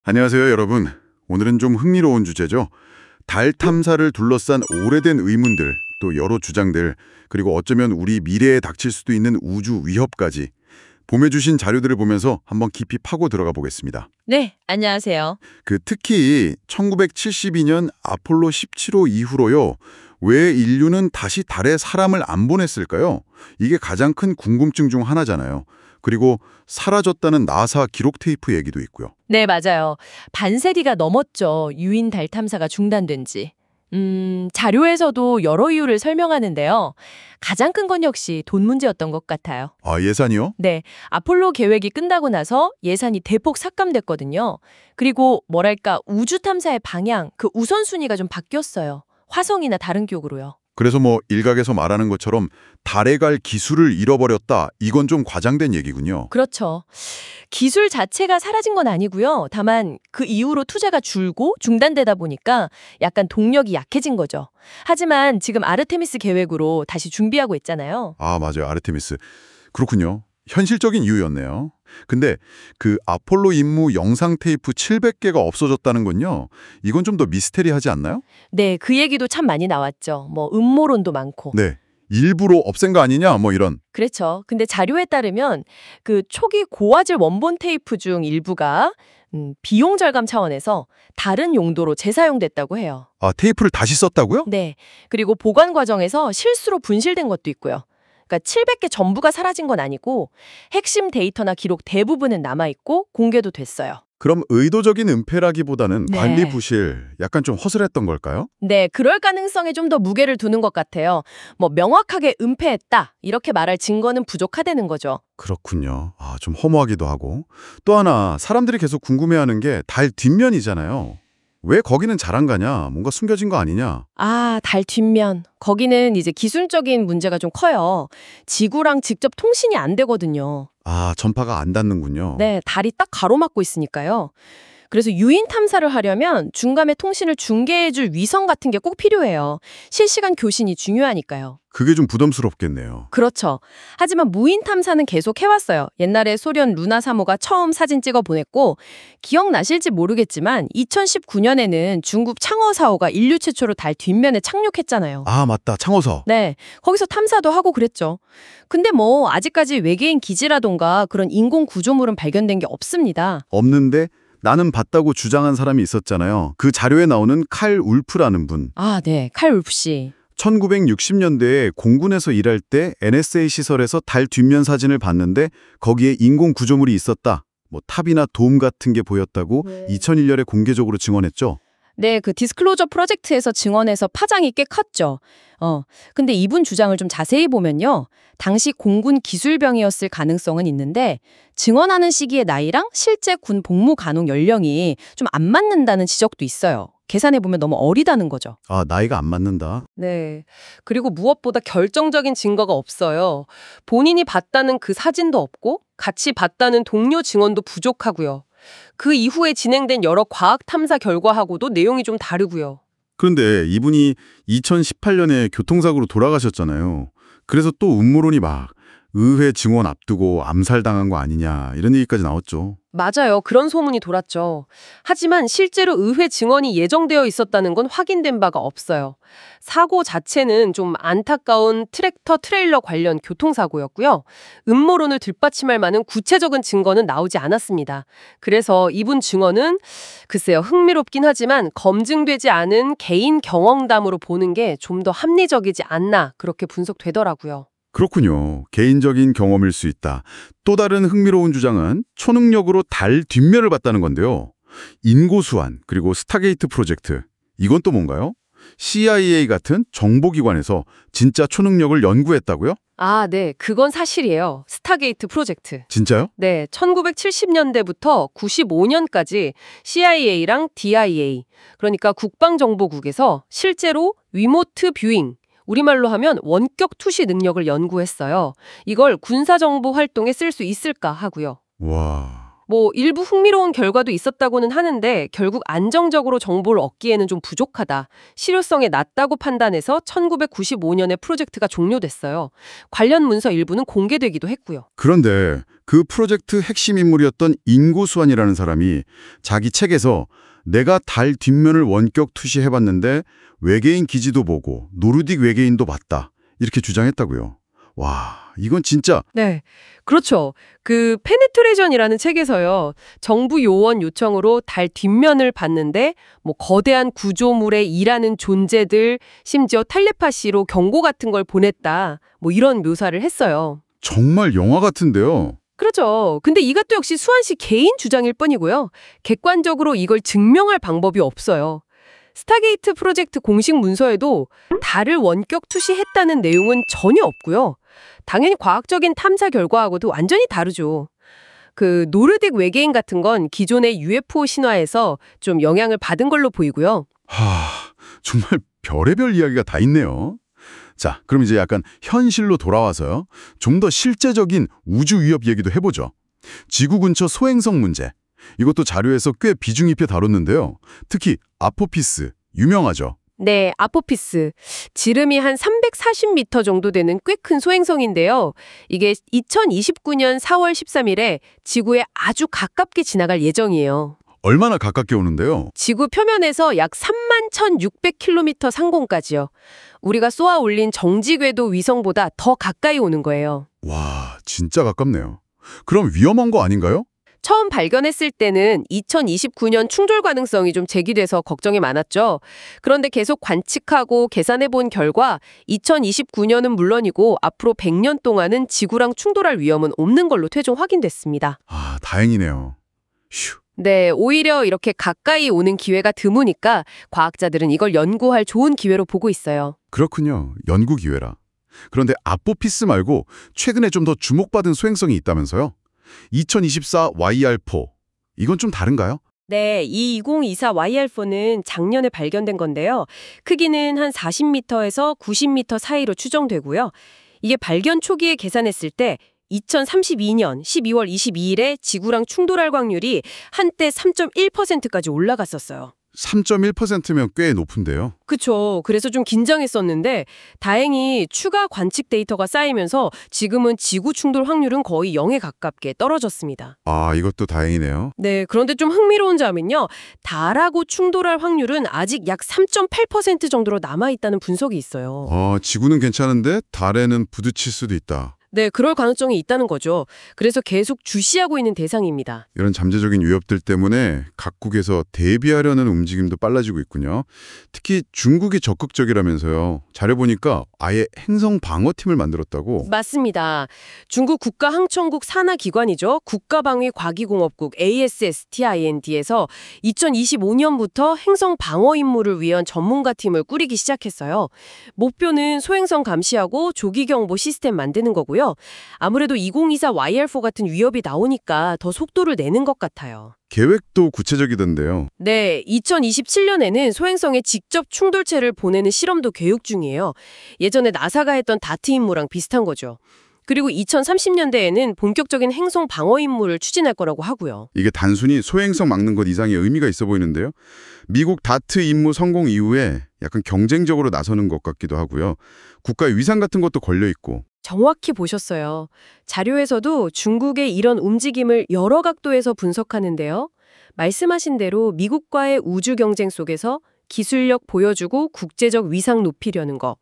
안녕하세요, 여러분. 오늘은 좀 흥미로운 주제죠. 달 탐사를 둘러싼 오래된 의문들, 또 여러 주장들, 그리고 어쩌면 우리 미래에 닥칠 수도 있는 우주 위협까지 봄에 주신 자료들을 보면서 한번 깊이 파고 들어가 보겠습니다. 네, 안녕하세요. 특히 1972년 아폴로 17호 이후로요. 왜 인류는 다시 달에 사람을 안 보냈을까요? 이게 가장 큰 궁금증 중 하나잖아요. 그리고 사라졌다는 나사 기록 테이프 얘기도 있고요. 네, 맞아요. 반세기가 넘었죠. 유인 달 탐사가 중단된 지. 자료에서도 여러 이유를 설명하는데요. 가장 큰 건 역시 돈 문제였던 것 같아요. 아, 예산이요? 네, 아폴로 계획이 끝나고 나서 예산이 대폭 삭감됐거든요. 그리고 뭐랄까 우주 탐사의 방향, 그 우선순위가 좀 바뀌었어요. 화성이나 다른 쪽으로요. 그래서 일각에서 말하는 것처럼 달에 갈 기술을 잃어버렸다. 이건 좀 과장된 얘기군요. 그렇죠. 기술 자체가 사라진 건 아니고요. 다만 그 이후로 투자가 줄고 중단되다 보니까 약간 동력이 약해진 거죠. 하지만 지금 아르테미스 계획으로 다시 준비하고 있잖아요. 아, 맞아요. 아르테미스. 그렇군요. 현실적인 이유였네요. 근데 그 아폴로 임무 영상 테이프 700개가 없어졌다는 건요. 이건 좀 더 미스테리하지 않나요? 네, 그 얘기도 참 많이 나왔죠. 음모론도 많고. 네. 일부러 없앤 거 아니냐? 이런. 그렇죠. 근데 자료에 따르면 그 초기 고화질 원본 테이프 중 일부가 비용 절감 차원에서 다른 용도로 재사용됐다고 해요. 아, 테이프를 다시 썼다고요? 네. 그리고 보관 과정에서 실수로 분실된 것도 있고요. 그러니까 700개 전부가 사라진 건 아니고 핵심 데이터나 기록 대부분은 남아있고 공개도 됐어요. 그럼 의도적인 은폐라기보다는 네. 관리 부실, 약간 좀 허술했던 걸까요? 네, 그럴 가능성에 좀 더 무게를 두는 것 같아요. 명확하게 은폐했다 이렇게 말할 증거는 부족하다는 거죠. 그렇군요. 아, 좀 허무하기도 하고. 또 하나, 사람들이 계속 궁금해하는 게 달 뒷면이잖아요. 왜 거기는 잘 안 가냐? 뭔가 숨겨진 거 아니냐? 아, 달 뒷면. 거기는 이제 기술적인 문제가 좀 커요. 지구랑 직접 통신이 안 되거든요. 아, 전파가 안 닿는군요. 네, 달이 딱 가로막고 있으니까요. 그래서 유인 탐사를 하려면 중간에 통신을 중개해줄 위성 같은 게 꼭 필요해요. 실시간 교신이 중요하니까요. 그게 좀 부담스럽겠네요. 그렇죠. 하지만 무인 탐사는 계속 해왔어요. 옛날에 소련 루나 3호가 처음 사진 찍어 보냈고 기억나실지 모르겠지만 2019년에는 중국 창어 4호가 인류 최초로 달 뒷면에 착륙했잖아요. 아, 맞다. 창호서. 네, 거기서 탐사도 하고 그랬죠. 근데 아직까지 외계인 기지라던가 그런 인공 구조물은 발견된 게 없습니다. 없는데 나는 봤다고 주장한 사람이 있었잖아요. 그 자료에 나오는 칼 울프라는 분. 아, 네, 칼 울프 씨. 1960년대에 공군에서 일할 때 NSA 시설에서 달 뒷면 사진을 봤는데 거기에 인공 구조물이 있었다. 탑이나 돔 같은 게 보였다고 2001년에 공개적으로 증언했죠. 네, 그 디스클로저 프로젝트에서 증언해서 파장이 꽤 컸죠. 근데 이분 주장을 좀 자세히 보면요. 당시 공군 기술병이었을 가능성은 있는데 증언하는 시기의 나이랑 실제 군 복무 가능 연령이 좀 안 맞는다는 지적도 있어요. 계산해보면 너무 어리다는 거죠. 아, 나이가 안 맞는다. 네. 그리고 무엇보다 결정적인 증거가 없어요. 본인이 봤다는 그 사진도 없고 같이 봤다는 동료 증언도 부족하고요. 그 이후에 진행된 여러 과학 탐사 결과하고도 내용이 좀 다르고요. 그런데 이분이 2018년에 교통사고로 돌아가셨잖아요. 그래서 또 음모론이 의회 증언 앞두고 암살당한 거 아니냐 이런 얘기까지 나왔죠. 맞아요. 그런 소문이 돌았죠. 하지만 실제로 의회 증언이 예정되어 있었다는 건 확인된 바가 없어요. 사고 자체는 좀 안타까운 트랙터 트레일러 관련 교통사고였고요. 음모론을 뒷받침할 만한 구체적인 증거는 나오지 않았습니다. 그래서 이분 증언은 글쎄요, 흥미롭긴 하지만 검증되지 않은 개인 경험담으로 보는 게 좀 더 합리적이지 않나 그렇게 분석되더라고요. 그렇군요. 개인적인 경험일 수 있다. 또 다른 흥미로운 주장은 초능력으로 달 뒷면을 봤다는 건데요. 인고수환 그리고 스타게이트 프로젝트. 이건 또 뭔가요? CIA 같은 정보기관에서 진짜 초능력을 연구했다고요? 아, 네. 그건 사실이에요. 스타게이트 프로젝트. 진짜요? 네, 1970년대부터 95년까지 CIA랑 DIA, 그러니까 국방정보국에서 실제로 위모트 뷰잉, 우리말로 하면 원격 투시 능력을 연구했어요. 이걸 군사정보 활동에 쓸 수 있을까 하고요. 와, 뭐 일부 흥미로운 결과도 있었다고는 하는데 결국 안정적으로 정보를 얻기에는 좀 부족하다. 실효성이 낮다고 판단해서 1995년에 프로젝트가 종료됐어요. 관련 문서 일부는 공개되기도 했고요. 그런데 그 프로젝트 핵심 인물이었던 인고수환이라는 사람이 자기 책에서 내가 달 뒷면을 원격 투시해봤는데 외계인 기지도 보고 노르딕 외계인도 봤다. 이렇게 주장했다고요. 와, 이건 진짜 네, 그렇죠. 그 페네트레이션이라는 책에서요. 정부 요원 요청으로 달 뒷면을 봤는데 뭐 거대한 구조물에 일하는 존재들, 심지어 텔레파시로 경고 같은 걸 보냈다. 뭐 이런 묘사를 했어요. 정말 영화 같은데요. 그렇죠. 근데 이것도 역시 수환 씨 개인 주장일 뿐이고요. 객관적으로 이걸 증명할 방법이 없어요. 스타게이트 프로젝트 공식 문서에도 달을 원격 투시했다는 내용은 전혀 없고요. 당연히 과학적인 탐사 결과하고도 완전히 다르죠. 그 노르딕 외계인 같은 건 기존의 UFO 신화에서 좀 영향을 받은 걸로 보이고요. 정말 별의별 이야기가 다 있네요. 자, 그럼 이제 약간 현실로 돌아와서요. 좀 더 실제적인 우주 위협 얘기도 해보죠. 지구 근처 소행성 문제. 이것도 자료에서 꽤 비중 있게 다뤘는데요. 특히 아포피스, 유명하죠. 네, 아포피스. 지름이 한 340m 정도 되는 꽤 큰 소행성인데요. 이게 2029년 4월 13일에 지구에 아주 가깝게 지나갈 예정이에요. 얼마나 가깝게 오는데요? 지구 표면에서 약 31,600km 상공까지요. 우리가 쏘아 올린 정지궤도 위성보다 더 가까이 오는 거예요. 와, 진짜 가깝네요. 그럼 위험한 거 아닌가요? 처음 발견했을 때는 2029년 충돌 가능성이 좀 제기돼서 걱정이 많았죠. 그런데 계속 관측하고 계산해 본 결과 2029년은 물론이고 앞으로 100년 동안은 지구랑 충돌할 위험은 없는 걸로 최종 확인됐습니다. 아, 다행이네요. 휴. 네, 오히려 이렇게 가까이 오는 기회가 드무니까 과학자들은 이걸 연구할 좋은 기회로 보고 있어요. 그렇군요. 연구 기회라. 그런데 아포피스 말고 최근에 좀 더 주목받은 소행성이 있다면서요? 2024 YR4. 이건 좀 다른가요? 네, 이 2024 YR4는 작년에 발견된 건데요. 크기는 한 40m에서 90m 사이로 추정되고요. 이게 발견 초기에 계산했을 때 2032년 12월 22일에 지구랑 충돌할 확률이 한때 3.1%까지 올라갔었어요. 3.1%면 꽤 높은데요. 그쵸. 그래서 좀 긴장했었는데 다행히 추가 관측 데이터가 쌓이면서 지금은 지구 충돌 확률은 거의 0에 가깝게 떨어졌습니다. 아, 이것도 다행이네요. 네, 그런데 좀 흥미로운 점은요. 달하고 충돌할 확률은 아직 약 3.8% 정도로 남아있다는 분석이 있어요. 지구는 괜찮은데 달에는 부딪힐 수도 있다. 네, 그럴 가능성이 있다는 거죠. 그래서 계속 주시하고 있는 대상입니다. 이런 잠재적인 위협들 때문에 각국에서 대비하려는 움직임도 빨라지고 있군요. 특히 중국이 적극적이라면서요. 자료 보니까 아예 행성 방어팀을 만들었다고. 맞습니다. 중국 국가항천국 산하기관이죠. 국가방위과기공업국 ASSTIND에서 2025년부터 행성 방어 임무를 위한 전문가 팀을 꾸리기 시작했어요. 목표는 소행성 감시하고 조기경보 시스템 만드는 거고요. 아무래도 2024 YR4 같은 위협이 나오니까 더 속도를 내는 것 같아요. 계획도 구체적이던데요. 네, 2027년에는 소행성에 직접 충돌체를 보내는 실험도 계획 중이에요. 예전에 나사가 했던 다트 임무랑 비슷한 거죠. 그리고 2030년대에는 본격적인 행성 방어 임무를 추진할 거라고 하고요. 이게 단순히 소행성 막는 것 이상의 의미가 있어 보이는데요. 미국 다트 임무 성공 이후에 약간 경쟁적으로 나서는 것 같기도 하고요. 국가의 위상 같은 것도 걸려 있고. 정확히 보셨어요. 자료에서도 중국의 이런 움직임을 여러 각도에서 분석하는데요. 말씀하신 대로 미국과의 우주 경쟁 속에서 기술력 보여주고 국제적 위상 높이려는 거,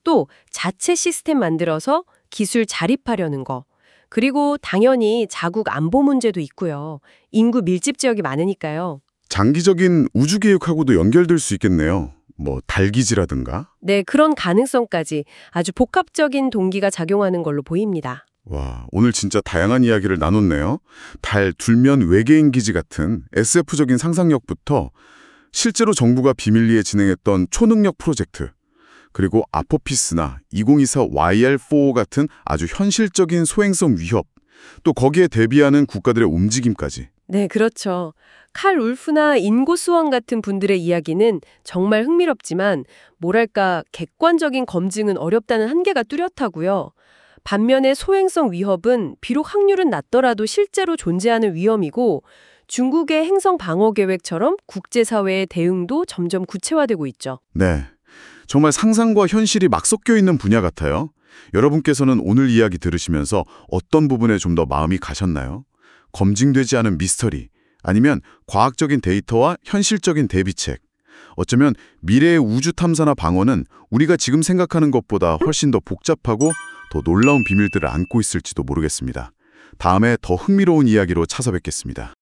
또 자체 시스템 만들어서 기술 자립하려는 거, 그리고 당연히 자국 안보 문제도 있고요. 인구 밀집 지역이 많으니까요. 장기적인 우주 계획하고도 연결될 수 있겠네요. 뭐 달기지라든가. 네, 그런 가능성까지 아주 복합적인 동기가 작용하는 걸로 보입니다. 와, 오늘 진짜 다양한 이야기를 나눴네요. 달 둘면 외계인 기지 같은 SF적인 상상력부터 실제로 정부가 비밀리에 진행했던 초능력 프로젝트, 그리고 아포피스나 2024 YR4 같은 아주 현실적인 소행성 위협, 또 거기에 대비하는 국가들의 움직임까지. 네, 그렇죠. 칼 울프나 인고 수원 같은 분들의 이야기는 정말 흥미롭지만 뭐랄까 객관적인 검증은 어렵다는 한계가 뚜렷하고요. 반면에 소행성 위협은 비록 확률은 낮더라도 실제로 존재하는 위험이고 중국의 행성 방어 계획처럼 국제사회의 대응도 점점 구체화되고 있죠. 네, 정말 상상과 현실이 막 섞여 있는 분야 같아요. 여러분께서는 오늘 이야기 들으시면서 어떤 부분에 좀 더 마음이 가셨나요? 검증되지 않은 미스터리, 아니면 과학적인 데이터와 현실적인 대비책. 어쩌면 미래의 우주 탐사나 방어는 우리가 지금 생각하는 것보다 훨씬 더 복잡하고 더 놀라운 비밀들을 안고 있을지도 모르겠습니다. 다음에 더 흥미로운 이야기로 찾아뵙겠습니다.